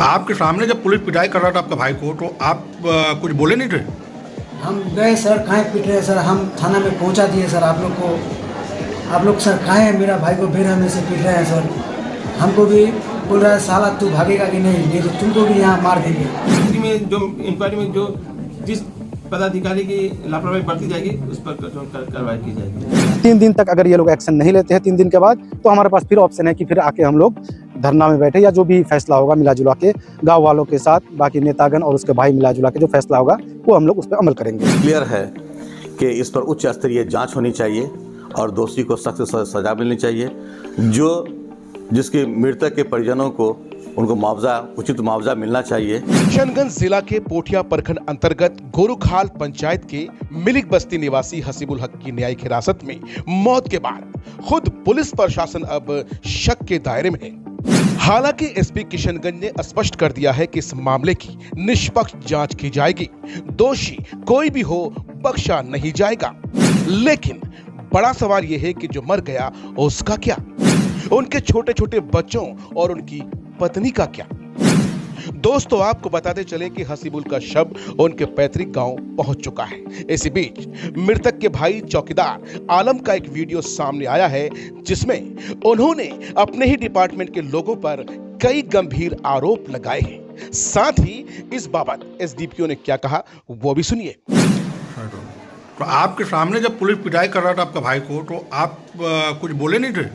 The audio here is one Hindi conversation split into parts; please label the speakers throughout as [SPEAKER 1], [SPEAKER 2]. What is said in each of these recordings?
[SPEAKER 1] आपके सामने जब पुलिस पिटाई कर रहा था आपके भाई को, तो आप कुछ बोले नहीं थे?
[SPEAKER 2] हम गए सर, काहे पीट रहे हैं सर, हम थाना में पहुंचा दिए सर आप लोग को। आप लोग सर काहे मेरा भाई को बेरहमी से पीट रहे हैं सर। हमको भी बोल रहा है साला तू भागेगा कि नहीं तो तुमको भी यहाँ मार देंगे।
[SPEAKER 3] में जो इंक्वायरी में जो जिस पदाधिकारी की लापरवाही बरती जाएगी उस पर कार्रवाई की जाएगी।
[SPEAKER 4] 3 दिन तक अगर ये लोग एक्शन नहीं लेते हैं 3 दिन के बाद, तो हमारे पास फिर ऑप्शन है कि फिर आके हम लोग धरना में बैठे, या जो भी फैसला होगा मिला जुला के गाँव वालों के साथ बाकी नेतागण और उसके भाई मिला जुला के जो फैसला होगा वो हम लोग उस पर अमल करेंगे।
[SPEAKER 5] क्लियर है कि इस पर उच्च स्तरीय जांच होनी चाहिए और दोषी को सख्त सजा मिलनी चाहिए। जिसके मृतक के परिजनों को उनको उचित मुआवजा मिलना चाहिए।
[SPEAKER 6] किशनगंज जिला के पोठिया प्रखंड अंतर्गत गोरुखाल पंचायत के मिलिक बस्ती निवासी हसीबुल हक की न्यायिक हिरासत में मौत के बाद खुद पुलिस प्रशासन अब शक के दायरे में है। हालांकि एसपी किशनगंज ने स्पष्ट कर दिया है कि इस मामले की निष्पक्ष जांच की जाएगी, दोषी कोई भी हो बख्शा नहीं जाएगा। लेकिन बड़ा सवाल यह है कि जो मर गया उसका क्या, उनके छोटे छोटे बच्चों और उनकी पत्नी का क्या। दोस्तों आपको बताते चले कि हसीबुल का शव उनके पैतृक गांव पहुंच चुका है। इसी बीच मृतक के भाई चौकीदार आलम का एक वीडियो सामने आया है जिसमें उन्होंने अपने ही डिपार्टमेंट के लोगों पर कई गंभीर आरोप लगाए हैं। साथ ही इस बाबत एसडीपीओ ने क्या कहा वो भी सुनिए।
[SPEAKER 1] तो आपके सामने जब पुलिस पिटाई कर रहा था आपके भाई को, तो आप कुछ बोले नहीं थे?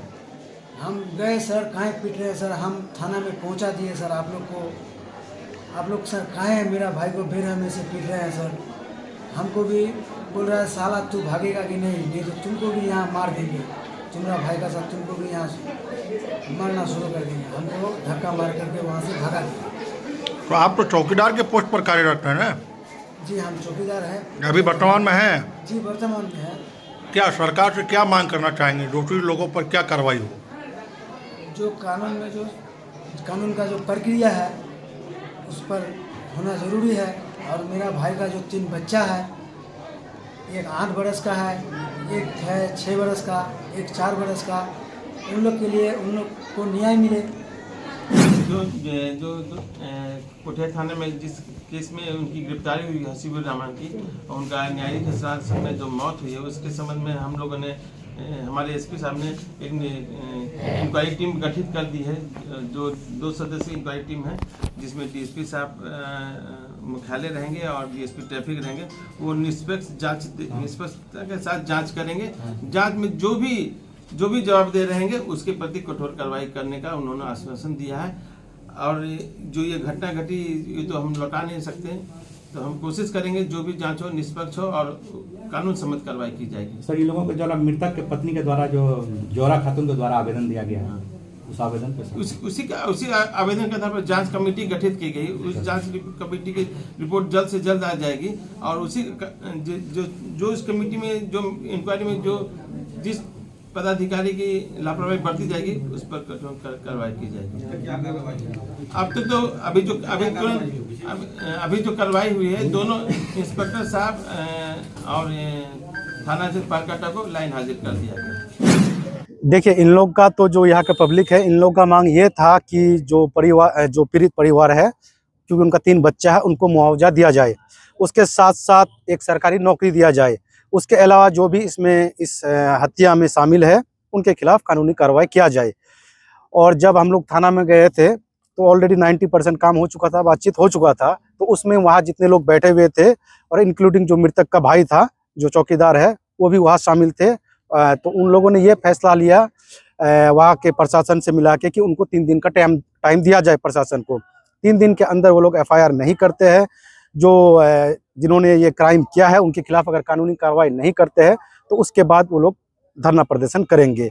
[SPEAKER 2] हम गए सर, काहे पीट रहे हैं सर, हम थाना में पहुंचा दिए सर आप लोग को। आप लोग सर काहे मेरा भाई को बेरहमी से पीट रहे हैं सर। हमको भी बोल रहा है साला तू भागेगा कि नहीं तो तुमको भी यहाँ मार देंगे, तुम्हारा भाई का साथ तुमको भी यहाँ मारना शुरू कर देंगे। हमको धक्का मार करके वहाँ से भगा दिया।
[SPEAKER 1] तो आप तो चौकीदार के पोस्ट पर कार्यरत हैं ना?
[SPEAKER 2] जी हम चौकीदार हैं।
[SPEAKER 1] अभी वर्तमान में हैं?
[SPEAKER 2] जी वर्तमान में है।
[SPEAKER 1] क्या सरकार से क्या मांग करना चाहेंगे? दोषी लोगों पर क्या कार्रवाई हो?
[SPEAKER 2] जो कानून का जो प्रक्रिया है उस पर होना ज़रूरी है। और मेरा भाई का जो 3 बच्चा है, एक 8 बरस का है, एक है 6 बरस का, एक 4 बरस का, उन लोग के लिए उन लोग को न्याय मिले।
[SPEAKER 3] जो कोठिया थाने में जिस केस में उनकी गिरफ्तारी हुई हसीबुल रहमान की, उनका न्यायिक हिरासत में जो मौत हुई है उसके संबंध में हम लोगों ने हमारे एसपी साहब ने एक इंक्वायरी टीम गठित कर दी है, जो 2 सदस्यीय इंक्वायरी टीम है जिसमें डीएसपी साहब मुख्यालय रहेंगे और डीएसपी ट्रैफिक रहेंगे। वो निष्पक्षता के साथ जांच करेंगे। जांच में जो भी जवाब दे रहेंगे उसके प्रति कठोर कार्रवाई करने का उन्होंने आश्वासन दिया है। और जो ये घटना घटी ये तो हम लौटा नहीं सकते, तो हम कोशिश करेंगे जो भी जांच हो निष्पक्ष हो और कानून सम्मत कार्रवाई की जाएगी।
[SPEAKER 7] सर, ये लोगों को जो मृतक के पत्नी के द्वारा जो जोरा खातून के द्वारा आवेदन दिया गया है, उस आवेदन पर
[SPEAKER 3] उसी आवेदन के आधार पर जांच कमेटी गठित की गई। उस जांच कमेटी की रिपोर्ट जल्द से जल्द आ जाएगी और उसी जो इस कमेटी में जो इंक्वायरी में जो जिस पदाधिकारी की लापरवाही बरती जाएगी उस पर कार्रवाई की जाएगी। अब तक तो अभी जो कार्रवाई हुई है, दोनों इंस्पेक्टर साहब और थाना से पारकाटा को लाइन हाजिर कर दिया गया।
[SPEAKER 4] देखिए, इन लोग का तो जो यहाँ का पब्लिक है, इन लोग का मांग ये था कि जो पीड़ित परिवार है, क्योंकि उनका 3 बच्चा है, उनको मुआवजा दिया जाए, उसके साथ साथ एक सरकारी नौकरी दिया जाए। उसके अलावा जो भी इस हत्या में शामिल है उनके खिलाफ कानूनी कार्रवाई किया जाए। और जब हम लोग थाना में गए थे तो ऑलरेडी 90% काम हो चुका था, बातचीत हो चुका था। तो उसमें वहाँ जितने लोग बैठे हुए थे और इंक्लूडिंग जो मृतक का भाई था जो चौकीदार है वो भी वहाँ शामिल थे। तो उन लोगों ने ये फैसला लिया वहाँ के प्रशासन से मिला के कि उनको 3 दिन का टाइम दिया जाए प्रशासन को। 3 दिन के अंदर वो लोग FIR नहीं करते हैं, जो जिन्होंने ये क्राइम किया है उनके खिलाफ अगर कानूनी कार्रवाई नहीं करते हैं तो उसके बाद वो लोग धरना प्रदर्शन करेंगे।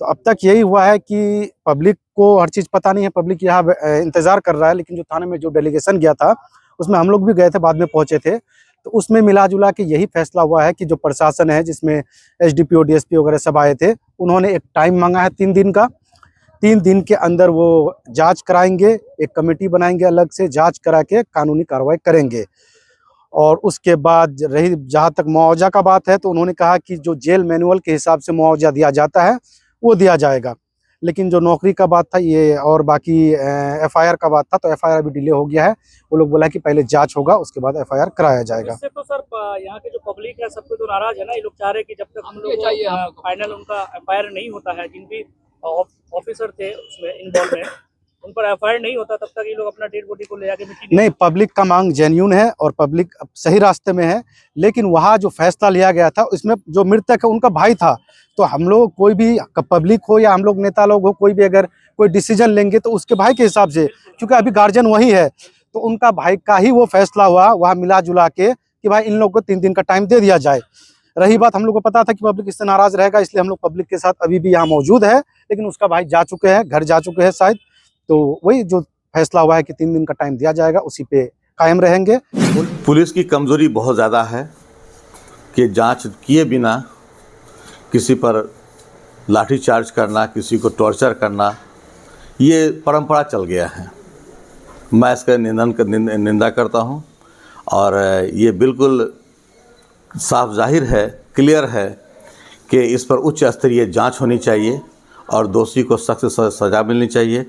[SPEAKER 4] तो अब तक यही हुआ है कि पब्लिक को हर चीज़ पता नहीं है, पब्लिक यहाँ इंतज़ार कर रहा है। लेकिन जो थाने में जो डेलीगेशन गया था उसमें हम लोग भी गए थे, बाद में पहुँचे थे, तो उसमें मिला जुला के यही फैसला हुआ है कि जो प्रशासन है जिसमें SDPO DSP वगैरह सब आए थे, उन्होंने एक टाइम मांगा है 3 दिन का। 3 दिन के अंदर वो जांच कराएंगे, एक कमेटी बनाएंगे, अलग से जांच करा के कानूनी कार्रवाई करेंगे। और उसके बाद रही जहां तक मुआवजा का बात है, तो उन्होंने कहा कि जो जेल मैनुअल के हिसाब से मुआवजा दिया जाता है वो दिया जाएगा। लेकिन जो नौकरी का बात था ये और बाकी एफआईआर का बात था, तो एफआईआर अभी डिले हो गया है। वो लोग बोला कि पहले जांच होगा उसके बाद एफआईआर कराया जाएगा।
[SPEAKER 8] इससे तो सर यहाँ के जो पब्लिक है सब कोई तो नाराज है ना, ये लोग चाह रहे हैं कि जब तक हम लोग फाइनल उनका एफआईआर नहीं होता है, जिन भी ऑफिसर थे उसमें इन्वॉल्व है उन पर एफआईआर नहीं होता, तब तक ये लोग अपना डेड बॉडी को ले जाके मिट्टी
[SPEAKER 4] नहीं, पब्लिक का मांग जेन्यून है और पब्लिक सही रास्ते में है, लेकिन वहाँ जो फैसला लिया गया था उसमें जो मृतक है उनका भाई था। तो हम लोग कोई भी पब्लिक हो या हम लोग नेता लोग हो, कोई भी अगर कोई डिसीजन लेंगे तो उसके भाई के हिसाब से, क्योंकि अभी गार्जियन वही है, तो उनका भाई का ही वो फैसला हुआ वहाँ मिला जुला के कि भाई इन लोग को 3 दिन का टाइम दे दिया जाए। रही बात, हम लोग को पता था कि पब्लिक इससे नाराज रहेगा, इसलिए हम लोग पब्लिक के साथ अभी भी यहाँ मौजूद है, लेकिन उसका भाई जा चुके हैं, घर जा चुके हैं शायद। तो वही जो फैसला हुआ है कि 3 दिन का टाइम दिया जाएगा, उसी पे कायम रहेंगे।
[SPEAKER 5] पुलिस की कमज़ोरी बहुत ज़्यादा है कि जांच किए बिना किसी पर लाठीचार्ज करना, किसी को टॉर्चर करना, ये परंपरा चल गया है। मैं इसका निंदा करता हूं और ये बिल्कुल साफ जाहिर है, क्लियर है कि इस पर उच्च स्तरीय जांच होनी चाहिए और दोषी को सख्त सज़ा मिलनी चाहिए।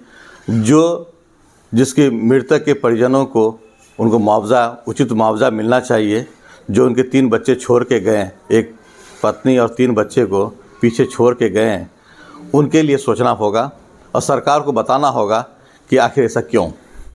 [SPEAKER 5] जिसके मृतक के परिजनों को उनको मुआवजा, उचित मुआवजा मिलना चाहिए। जो उनके 3 बच्चे छोड़ के गए, एक पत्नी और 3 बच्चे को पीछे छोड़ के गए, उनके लिए सोचना होगा और सरकार को बताना होगा कि आखिर ऐसा क्यों।